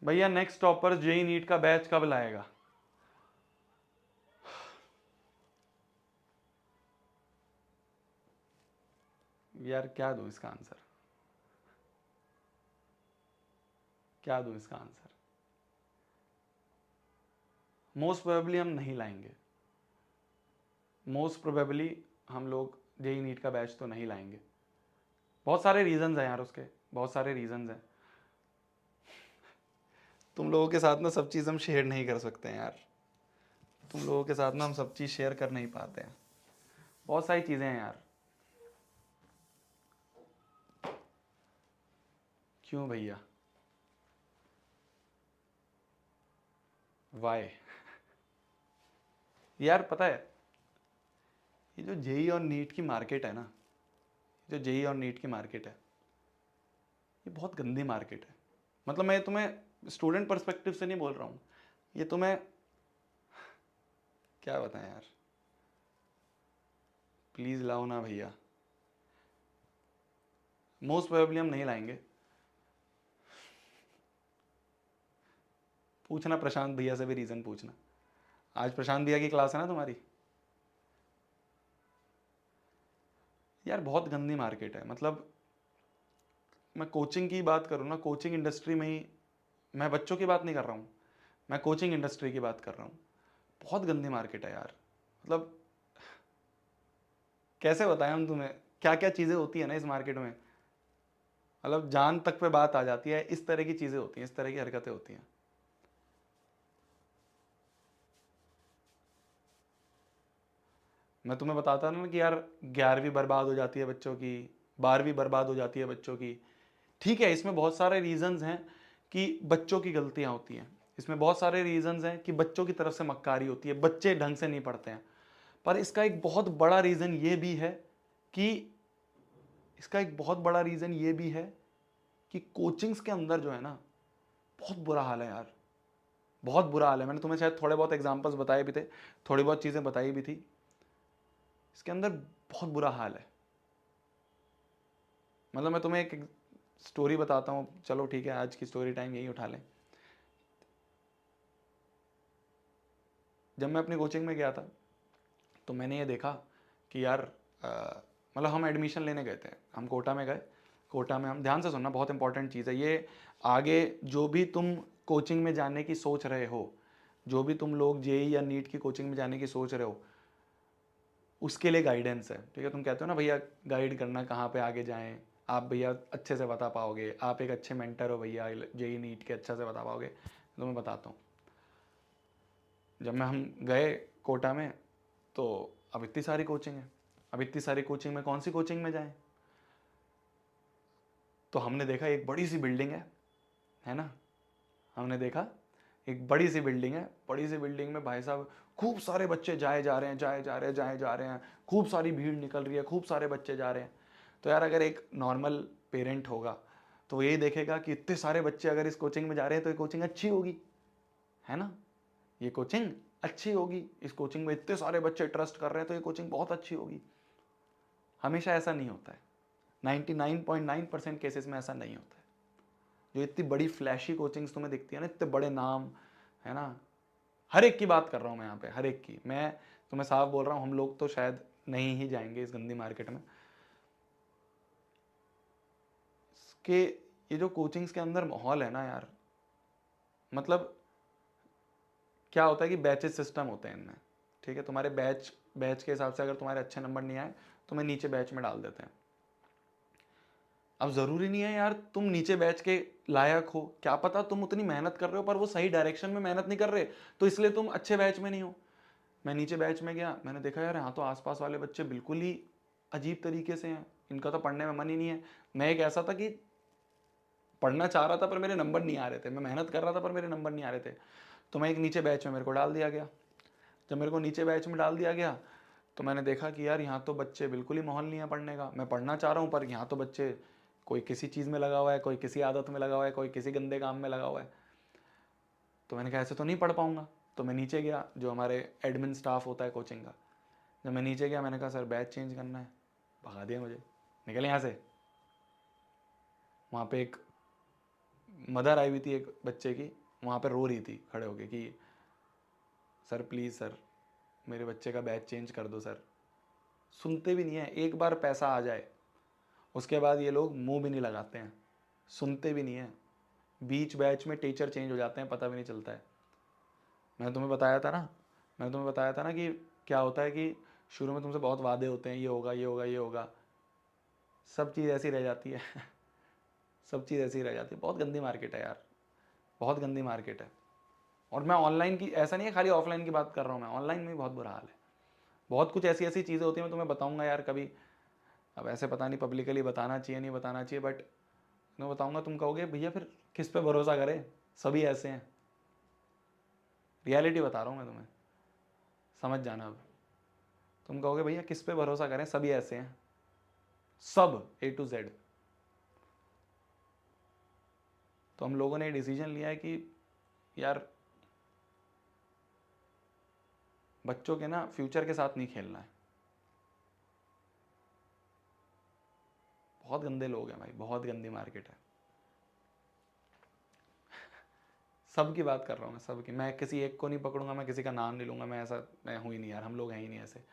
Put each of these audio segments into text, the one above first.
भैया next topper JEE NEET का batch कब लाएगा? यार क्या दूं इसका आंसर, क्या दूं इसका आंसर? मोस्ट प्रोबेबली हम नहीं लाएंगे, मोस्ट प्रोबेबली हम लोग जेई नीट का बैच तो नहीं लाएंगे। बहुत सारे रीजंस हैं यार उसके, बहुत सारे रीजंस हैं। तुम लोगों के साथ ना सब चीज़ हम शेयर नहीं कर सकते हैं यार, तुम लोगों के साथ ना हम सब चीज़ शेयर कर नहीं पाते हैं, बहुत सारी चीज़ें हैं यार। क्यों भैया? वाई? यार पता है, ये जो जेई और नीट की मार्केट है ना, जो जेई और नीट की मार्केट है, ये बहुत गंदी मार्केट है। मतलब मैं तुम्हें स्टूडेंट पर्सपेक्टिव से नहीं बोल रहा हूँ, ये तुम्हें क्या बताएं यार। प्लीज़ लाओ ना भैया, मोस्ट प्रोबेबली हम नहीं लाएंगे। पूछना प्रशांत भैया से भी रीज़न पूछना, आज प्रशांत भैया की क्लास है ना तुम्हारी। यार बहुत गंदी मार्केट है। मतलब मैं कोचिंग की बात करूँ ना, कोचिंग इंडस्ट्री में ही, मैं बच्चों की बात नहीं कर रहा हूँ, मैं कोचिंग इंडस्ट्री की बात कर रहा हूँ। बहुत गंदी मार्केट है यार। मतलब कैसे बताएं हम तुम्हें, क्या क्या चीज़ें होती है ना इस मार्केट में, मतलब जान तक पे बात आ जाती है। इस तरह की चीज़ें होती हैं, इस तरह की हरकतें होती हैं। मैं तुम्हें बताता ना कि यार 11वीं बर्बाद हो जाती है बच्चों की, 12वीं बर्बाद हो जाती है बच्चों की। ठीक है, इसमें बहुत सारे रीजंस हैं कि बच्चों की गलतियां होती हैं, इसमें बहुत सारे रीजंस हैं कि बच्चों की तरफ से मक्कारी होती है, बच्चे ढंग से नहीं पढ़ते हैं। पर इसका एक बहुत बड़ा रीज़न ये भी है कि इसका एक बहुत बड़ा रीज़न ये भी है कि कोचिंग्स के अंदर जो है ना, बहुत बुरा हाल है यार, बहुत बुरा हाल है। मैंने तुम्हें शायद थोड़े बहुत एग्जांपल्स बताए भी थे, थोड़ी बहुत चीज़ें बताई भी थी। इसके अंदर बहुत बुरा हाल है। मतलब मैं तुम्हें एक स्टोरी बताता हूँ, चलो ठीक है, आज की स्टोरी टाइम यही उठा लें। जब मैं अपनी कोचिंग में गया था तो मैंने ये देखा कि यार मतलब हम एडमिशन लेने गए थे, हम कोटा में गए। कोटा में हम, ध्यान से सुनना, बहुत इंपॉर्टेंट चीज़ है ये। आगे जो भी तुम कोचिंग में जाने की सोच रहे हो, जो भी तुम लोग जेई या नीट की कोचिंग में जाने की सोच रहे हो, उसके लिए गाइडेंस है। ठीक है, तुम कहते हो ना भैया गाइड करना कहाँ पे आगे जाएं, आप भैया अच्छे से बता पाओगे, आप एक अच्छे मेंटर हो भैया जेई नीट के, अच्छा से बता पाओगे। तो मैं बताता हूँ, जब मैं हम गए कोटा में, तो अब इतनी सारी कोचिंग है, अब इतनी सारी कोचिंग में कौन सी कोचिंग में जाएं। तो हमने देखा एक बड़ी सी बिल्डिंग है ना, हमने देखा एक बड़ी सी बिल्डिंग है, बड़ी सी बिल्डिंग में भाई साहब खूब सारे बच्चे जाए जा रहे हैं, जाए जा रहे हैं, जाए जा रहे हैं, खूब सारी भीड़ निकल रही है, खूब सारे बच्चे जा रहे हैं। तो यार अगर एक नॉर्मल पेरेंट होगा तो यही देखेगा कि इतने सारे बच्चे अगर इस कोचिंग में जा रहे हैं तो ये कोचिंग अच्छी होगी, है ना, ये कोचिंग अच्छी होगी, इस कोचिंग में इतने सारे बच्चे ट्रस्ट कर रहे हैं तो ये कोचिंग बहुत अच्छी होगी। हमेशा ऐसा नहीं होता है, 99.9% केसेस में ऐसा नहीं होता है। जो इतनी बड़ी फ्लैशी कोचिंग्स तुम्हें दिखती है ना, इतने बड़े नाम, है ना, हर एक की बात कर रहा हूँ मैं यहाँ पे, हर एक की। मैं तुम्हें साफ बोल रहा हूँ, हम लोग तो शायद नहीं ही जाएंगे इस गंदी मार्केट में। इसके, ये जो कोचिंग्स के अंदर माहौल है ना यार, मतलब क्या होता है कि बैचेस सिस्टम होते हैं इनमें। ठीक है, तुम्हारे बैच बैच के हिसाब से अगर तुम्हारे अच्छे नंबर नहीं आए, तुम्हें नीचे बैच में डाल देते हैं। अब ज़रूरी नहीं है यार तुम नीचे बैच के लायक हो, क्या पता तुम उतनी मेहनत कर रहे हो पर वो सही डायरेक्शन में मेहनत नहीं कर रहे, तो इसलिए तुम अच्छे बैच में नहीं हो। मैं नीचे बैच में गया, मैंने देखा यार यहाँ तो आसपास वाले बच्चे बिल्कुल ही अजीब तरीके से हैं, इनका तो पढ़ने में मन ही नहीं है। मैं एक ऐसा था कि पढ़ना चाह रहा था पर मेरे नंबर नहीं आ रहे थे, मैं मेहनत कर रहा था पर मेरे नंबर नहीं आ रहे थे। तो मैं एक नीचे बैच में मेरे को डाल दिया गया। जब मेरे को नीचे बैच में डाल दिया गया तो मैंने देखा कि यार यहाँ तो बच्चे बिल्कुल ही माहौल नहीं है पढ़ने का। मैं पढ़ना चाह रहा हूँ पर यहाँ तो बच्चे, कोई किसी चीज़ में लगा हुआ है, कोई किसी आदत में लगा हुआ है, कोई किसी गंदे काम में लगा हुआ है। तो मैंने कहा ऐसे तो नहीं पढ़ पाऊंगा। तो मैं नीचे गया, जो हमारे एडमिन स्टाफ होता है कोचिंग का, जब मैं नीचे गया मैंने कहा सर बैच चेंज करना है। भगा दिया मुझे, निकल यहाँ से। वहाँ पे एक मदर आई हुई थी एक बच्चे की, वहाँ पे रो रही थी खड़े होके कि सर प्लीज़ सर मेरे बच्चे का बैच चेंज कर दो सर। सुनते भी नहीं है, एक बार पैसा आ जाए उसके बाद ये लोग मुंह भी नहीं लगाते हैं, सुनते भी नहीं है। बीच बैच में टीचर चेंज हो जाते हैं, पता भी नहीं चलता है। मैंने तुम्हें बताया था ना, कि क्या होता है कि शुरू में तुमसे बहुत वादे होते हैं, ये होगा ये होगा ये होगा, सब चीज़ ऐसी रह जाती है सब चीज़ ऐसी रह जाती है। बहुत गंदी मार्केट है यार, बहुत गंदी मार्केट है। और मैं ऑनलाइन की, ऐसा नहीं है खाली ऑफलाइन की बात कर रहा हूँ, मैं ऑनलाइन में भी बहुत बुरा हाल है। बहुत कुछ ऐसी ऐसी चीज़ें होती हैं, मैं तुम्हें बताऊंगा यार कभी। अब ऐसे पता नहीं पब्लिकली बताना चाहिए नहीं बताना चाहिए, बट मैं बताऊंगा, तुम कहोगे भैया फिर किस पे भरोसा करें, सभी ऐसे हैं। रियलिटी बता रहा हूँ मैं तुम्हें, समझ जाना। अब तुम कहोगे भैया किस पे भरोसा करें, सभी ऐसे हैं, सब A to Z। तो हम लोगों ने डिसीजन लिया है कि यार बच्चों के ना फ्यूचर के साथ नहीं खेलना है। बहुत गंदे लोग हैं भाई, बहुत गंदी मार्केट है। सब की बात कर रहा हूँ मैं, सब की। मैं किसी एक को नहीं पकड़ूंगा, मैं किसी का नाम नहीं लूंगा, मैं ऐसा मैं हूँ ही नहीं यार, हम लोग हैं ही नहीं ऐसे।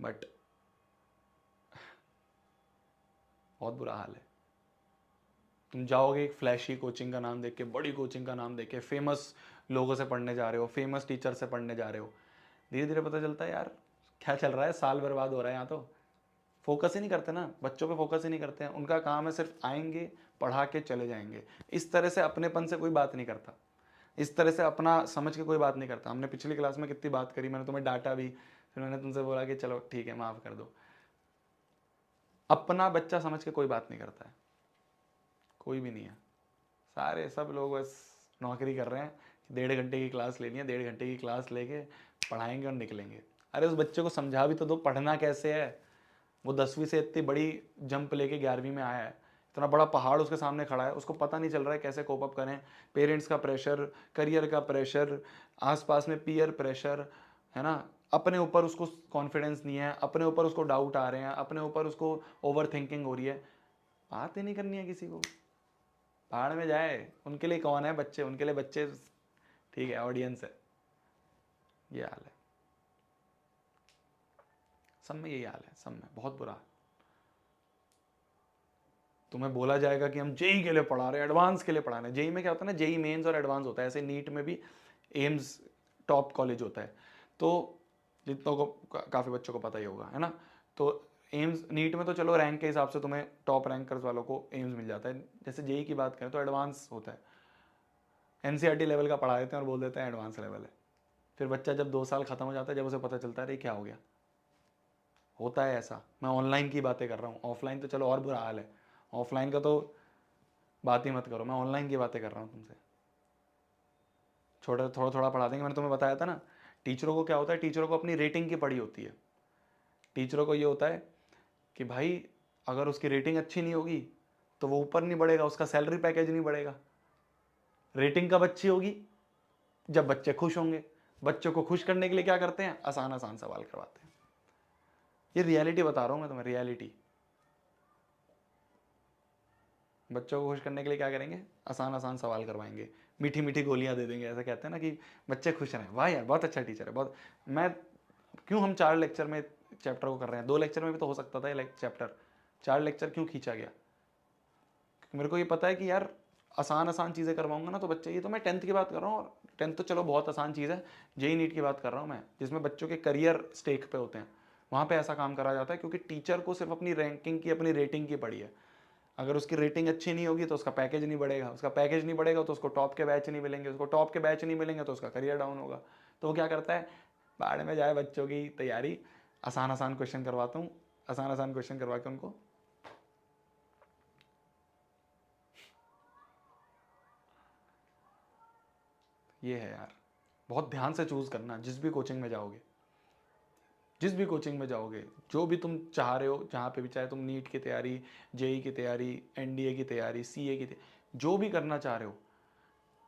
बट बहुत बुरा हाल है। तुम जाओगे एक फ्लैशी कोचिंग का नाम देख के, बड़ी कोचिंग का नाम देख के, फेमस लोगों से पढ़ने जा रहे हो, फेमस टीचर से पढ़ने जा रहे हो, धीरे धीरे पता चलता है यार क्या चल रहा है, साल बर्बाद हो रहा है यहाँ तो। फोकस ही नहीं करते ना, बच्चों पे फोकस ही नहीं करते हैं। उनका काम है सिर्फ आएंगे, पढ़ा के चले जाएंगे। इस तरह से अपनेपन से कोई बात नहीं करता, इस तरह से अपना समझ के कोई बात नहीं करता। हमने पिछली क्लास में कितनी बात करी, मैंने तुम्हें डांटा भी, फिर मैंने तुमसे बोला कि चलो ठीक है माफ़ कर दो। अपना बच्चा समझ के कोई बात नहीं करता है, कोई भी नहीं है। सारे सब लोग बस नौकरी कर रहे हैं, 1.5 घंटे की क्लास लेनी है, 1.5 घंटे की क्लास लेके पढ़ाएंगे और निकलेंगे। अरे उस बच्चे को समझा भी तो दो पढ़ना कैसे है। वो 10वीं से इतनी बड़ी जंप लेके 11वीं में आया है, इतना बड़ा पहाड़ उसके सामने खड़ा है, उसको पता नहीं चल रहा है कैसे कोप अप करें। पेरेंट्स का प्रेशर, करियर का प्रेशर, आसपास में पीयर प्रेशर, है ना। अपने ऊपर उसको कॉन्फिडेंस नहीं है, अपने ऊपर उसको डाउट आ रहे हैं, अपने ऊपर उसको ओवर थिंकिंग हो रही है। बात ही नहीं करनी है किसी को, पहाड़ में जाए। उनके लिए कौन है बच्चे, उनके लिए बच्चे ठीक है, ऑडियंस है। ये हाल है, सब में यही हाल है, सब में बहुत बुरा। तुम्हें बोला जाएगा कि हम जेई के लिए पढ़ा रहे हैं, एडवांस के लिए पढ़ा रहे हैं। जेई में क्या होता है ना, जेई मेंस और एडवांस होता है, ऐसे नीट में भी एम्स टॉप कॉलेज होता है। तो जितनों को काफ़ी बच्चों को पता ही होगा, है ना। तो एम्स नीट में तो चलो रैंक के हिसाब से तुम्हें टॉप रैंकर्स वालों को एम्स मिल जाता है। जैसे जेई की बात करें तो एडवांस होता है, एनसीईआरटी लेवल का पढ़ा देते हैं और बोल देते हैं एडवांस लेवल है। फिर बच्चा जब 2 साल खत्म हो जाता है, जब उसे पता चलता है अरे क्या हो गया, होता है ऐसा। मैं ऑनलाइन की बातें कर रहा हूँ, ऑफलाइन तो चलो और बुरा हाल है। ऑफलाइन का तो बात ही मत करो, मैं ऑनलाइन की बातें कर रहा हूँ तुमसे। छोटा थोड़ा थोड़ा पढ़ा देंगे। मैंने तुम्हें बताया था ना, टीचरों को क्या होता है, टीचरों को अपनी रेटिंग की पड़ी होती है। टीचरों को ये होता है कि भाई अगर उसकी रेटिंग अच्छी नहीं होगी तो वो ऊपर नहीं बढ़ेगा, उसका सैलरी पैकेज नहीं बढ़ेगा। रेटिंग कब अच्छी होगी, जब बच्चे खुश होंगे। बच्चों को खुश करने के लिए क्या करते हैं, आसान आसान सवाल करवाते हैं। ये रियलिटी बता रहा हूँ मैं तुम्हें, रियलिटी। बच्चों को खुश करने के लिए क्या करेंगे, आसान आसान सवाल करवाएंगे, मीठी मीठी गोलियां दे देंगे। ऐसा कहते हैं ना कि बच्चे खुश रहें, वाह यार बहुत अच्छा टीचर है, बहुत। मैं क्यों, हम 4 लेक्चर में चैप्टर को कर रहे हैं, 2 लेक्चर में भी तो हो सकता था ये चैप्टर। 4 लेक्चर क्यों खींचा गया, क्योंकि मेरे को ये पता है कि यार आसान आसान चीज़ें करवाऊंगा ना तो बच्चे, ये तो मैं 10th की बात कर रहा हूँ, और 10th तो चलो बहुत आसान चीज़ है। जेई नीट की बात कर रहा हूँ मैं, जिसमें बच्चों के करियर स्टेक पे होते हैं, वहाँ पे ऐसा काम करा जाता है। क्योंकि टीचर को सिर्फ अपनी रैंकिंग की, अपनी रेटिंग की पड़ी है। अगर उसकी रेटिंग अच्छी नहीं होगी तो उसका पैकेज नहीं बढ़ेगा, उसका पैकेज नहीं बढ़ेगा तो उसको टॉप के बैच नहीं मिलेंगे, उसको टॉप के बैच नहीं मिलेंगे तो उसका करियर डाउन होगा। तो वो क्या करता है, बाढ़ में जाए बच्चों की तैयारी, आसान आसान क्वेश्चन करवाता हूँ, आसान आसान क्वेश्चन करवा के उनको। ये है यार, बहुत ध्यान से चूज करना जिस भी कोचिंग में जाओगे, जिस भी कोचिंग में जाओगे, जो भी तुम चाह रहे हो, जहाँ पे भी, चाहे तुम नीट की तैयारी, जेई की तैयारी, एनडीए की तैयारी, सीए की तैयारी, जो भी करना चाह रहे हो,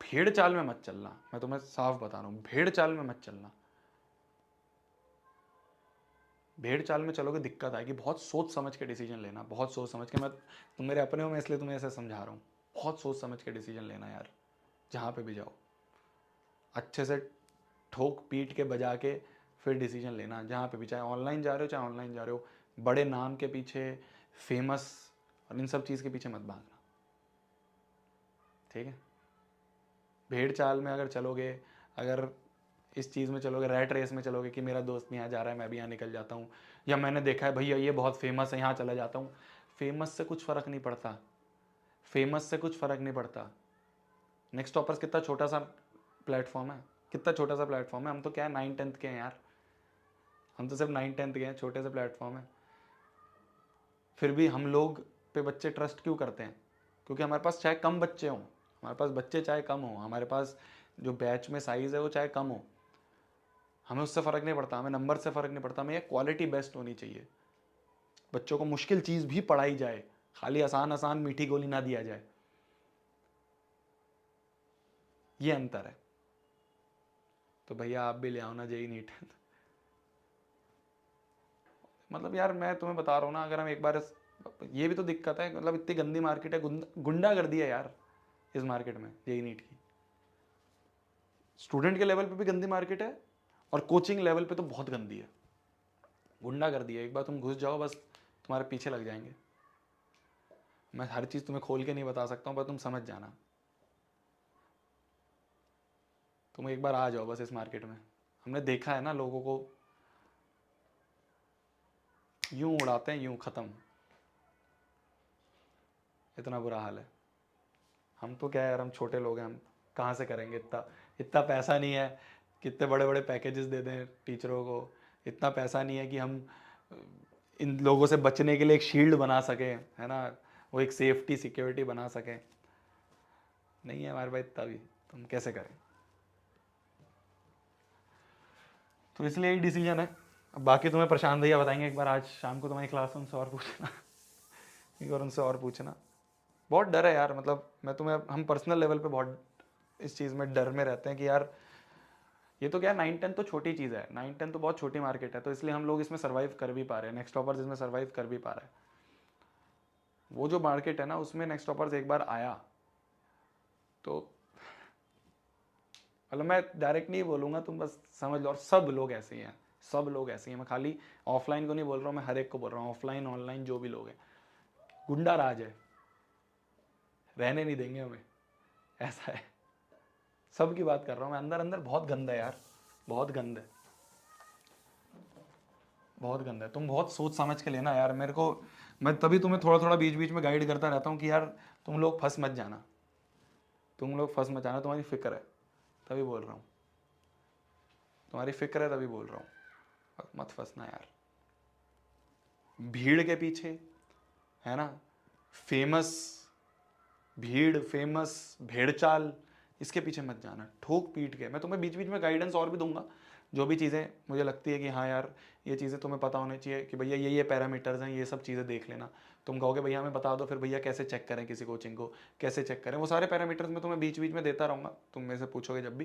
भेड़ चाल में मत चलना। मैं तुम्हें साफ बता रहा हूँ, भेड़ चाल में मत चलना। भेड़ चाल में चलोगे दिक्कत आएगी। बहुत सोच समझ के डिसीजन लेना, बहुत सोच समझ के। मैं, तुम मेरे अपने हो, मैं इसलिए तुम्हें ऐसे समझा रहा हूँ। बहुत सोच समझ के डिसीजन लेना यार, जहाँ पे भी जाओ अच्छे से ठोक पीट के बजा के फिर डिसीजन लेना, जहाँ पे भी, चाहे ऑनलाइन जा रहे हो चाहे ऑनलाइन जा रहे हो, बड़े नाम के पीछे, फेमस और इन सब चीज़ के पीछे मत भागना, ठीक है। भेड़ चाल में अगर चलोगे, अगर इस चीज़ में चलोगे, रैट रेस में चलोगे कि मेरा दोस्त यहाँ जा रहा है मैं भी यहाँ निकल जाता हूँ, या मैंने देखा है भैया ये बहुत फेमस है यहाँ चला जाता हूँ, फेमस से कुछ फ़र्क नहीं पड़ता, फेमस से कुछ फ़र्क नहीं पड़ता। नेक्स्ट टॉपर्स कितना छोटा सा प्लेटफॉर्म है, कितना छोटा सा प्लेटफॉर्म है, हम तो क्या है 9th-10th के हैं यार, हम तो सिर्फ 9th-10th के हैं, छोटे से प्लेटफॉर्म है। फिर भी हम लोग पे बच्चे ट्रस्ट क्यों करते हैं? क्योंकि हमारे पास चाहे कम बच्चे हों, हमारे पास बच्चे चाहे कम हों, हमारे पास जो बैच में साइज़ है वो चाहे कम हो, हमें उससे फ़र्क नहीं पड़ता, हमें नंबर से फ़र्क नहीं पड़ता, हमें ये क्वालिटी बेस्ट होनी चाहिए। बच्चों को मुश्किल चीज़ भी पढ़ाई जाए, खाली आसान आसान मीठी गोली ना दिया जाए, ये अंतर है। तो भैया आप भी ले आओ ना जेई नीट। मतलब यार मैं तुम्हें बता रहा हूँ ना, अगर हम एक बार ये भी तो दिक्कत है, मतलब इतनी गंदी मार्केट है, गुंडा कर दिया यार इस मार्केट में जेई नीट की। स्टूडेंट के लेवल पे भी गंदी मार्केट है और कोचिंग लेवल पे तो बहुत गंदी है, गुंडा कर दिया। एक बार तुम घुस जाओ बस तुम्हारे पीछे लग जाएंगे। मैं हर चीज़ तुम्हें खोल के नहीं बता सकता हूँ, पर तुम समझ जाना, तुम एक बार आ जाओ बस इस मार्केट में। हमने देखा है ना, लोगों को यूं उड़ाते हैं यूं ख़त्म, इतना बुरा हाल है। हम तो क्या है यार, हम छोटे लोग हैं, हम कहाँ से करेंगे, इतना इतना पैसा नहीं है, कितने बड़े बड़े पैकेजेस दे दें टीचरों को, इतना पैसा नहीं है कि हम इन लोगों से बचने के लिए एक शील्ड बना सकें, है ना, वो एक सेफ्टी सिक्योरिटी बना सकें, नहीं है हमारे पास इतना भी, तो हम कैसे करें। तो इसलिए यही डिसीजन है। अब बाकी तुम्हें प्रशांत भैया बताएंगे, एक बार आज शाम को तुम्हारी क्लास उनसे और पूछना। एक बार उनसे और पूछना। बहुत डर है यार, मतलब मैं तुम्हें, हम पर्सनल लेवल पे बहुत इस चीज़ में डर में रहते हैं कि यार ये तो क्या है, 9-10 तो छोटी चीज़ है, 9-10 तो बहुत छोटी मार्केट है, तो इसलिए हम लोग इसमें सर्वाइव कर भी पा रहे हैं, नेक्स्ट टॉपर्स इसमें सर्वाइव कर भी पा रहे हैं। वो जो मार्केट है ना, उसमें नेक्स्ट टॉपर्स एक बार आया तो, मतलब मैं डायरेक्ट नहीं बोलूँगा, तुम बस समझ लो। और सब लोग ऐसे ही हैं, सब लोग ऐसे ही हैं, मैं खाली ऑफलाइन को नहीं बोल रहा हूँ, मैं हर एक को बोल रहा हूँ, ऑफलाइन ऑनलाइन जो भी लोग हैं, गुंडा राज है, रहने नहीं देंगे हमें, ऐसा है। सब की बात कर रहा हूँ मैं, अंदर अंदर बहुत गंदा है यार, बहुत गंदा है, बहुत गंदा है। तुम बहुत सोच समझ के लेना यार, मेरे को, मैं तभी तुम्हें थोड़ा थोड़ा बीच बीच में गाइड करता रहता हूँ कि यार तुम लोग फंस मत जाना, तुम लोग फंस मत जाना, तुम्हारी फिक्र है तभी बोल रहा हूँ, तुम्हारी फिक्र है तभी बोल रहा हूँ, मत फंसना यार भीड़ के पीछे, है ना, फेमस भीड़, फेमस भेड़चाल, इसके पीछे मत जाना ठोक पीट के। मैं तुम्हें बीच बीच में गाइडेंस और भी दूंगा, जो भी चीज़ें मुझे लगती है कि हाँ यार ये चीज़ें तुम्हें पता होनी चाहिए, कि भैया ये पैरामीटर्स हैं, ये सब चीज़ें देख लेना। तुम कहोगे भैया हमें बता दो, फिर भैया कैसे चेक करें किसी कोचिंग को, कैसे चेक करें, वो सारे पैरामीटर्स मैं तुम्हें बीच बीच में देता रहूँगा, तुम मेरे से पूछोगे जब भी,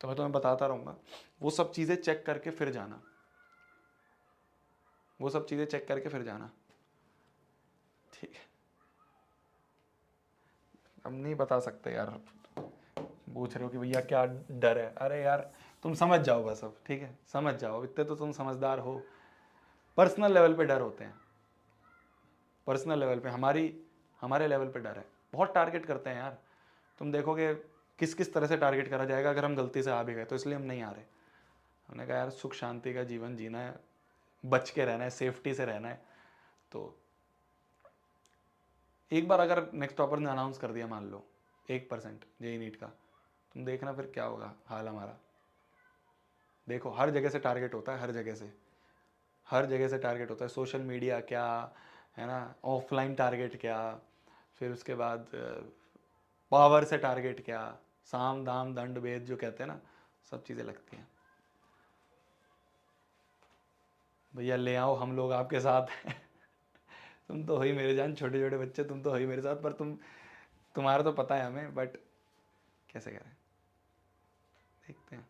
तो मैं तुम्हें बताता रहूँगा। वो सब चीज़ें चेक करके फिर जाना, वो सब चीज़ें चेक करके फिर जाना, ठीक है। हम नहीं बता सकते यार, पूछ रहे हो कि भैया क्या डर है, अरे यार तुम समझ जाओ बस अब, ठीक है, समझ जाओ, इतने तो तुम समझदार हो। पर्सनल लेवल पे डर होते हैं, पर्सनल लेवल पे हमारे लेवल पे डर है, बहुत टारगेट करते हैं यार। तुम देखोगे किस किस तरह से टारगेट करा जाएगा अगर हम गलती से आ भी गए, तो इसलिए हम नहीं आ रहे। हमने कहा यार सुख शांति का जीवन जीना है, बच के रहना है, सेफ्टी से रहना है। तो एक बार अगर नेक्स्ट टॉपर ने अनाउंस कर दिया, मान लो 1% जेई नीट का, तुम देखना फिर क्या होगा हाल हमारा। देखो हर जगह से टारगेट होता है, हर जगह से, हर जगह से टारगेट होता है, सोशल मीडिया क्या, है ना, ऑफलाइन टारगेट क्या, फिर उसके बाद पावर से टारगेट क्या, साम दाम दंड भेद जो कहते हैं ना, सब चीज़ें लगती हैं। भैया ले आओ, हम लोग आपके साथ हैं। तुम तो हो ही मेरे जान, छोटे छोटे बच्चे, तुम तो हो ही मेरे साथ, पर तुम्हारा तो पता है हमें, बट कैसे करें, देखते हैं।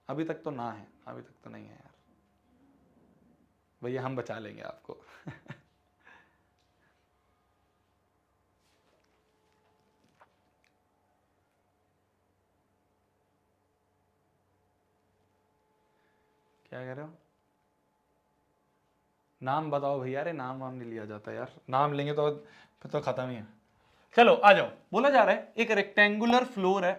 अभी तक तो ना है, अभी तक तो नहीं है यार, भैया हम बचा लेंगे आपको। क्या कह रहे हो? नाम बताओ भैया, अरे नाम वाम नहीं लिया जाता यार, नाम लेंगे तो फिर तो खत्म ही है। चलो आ जाओ, बोला जा रहा है एक रेक्टेंगुलर फ्लोर है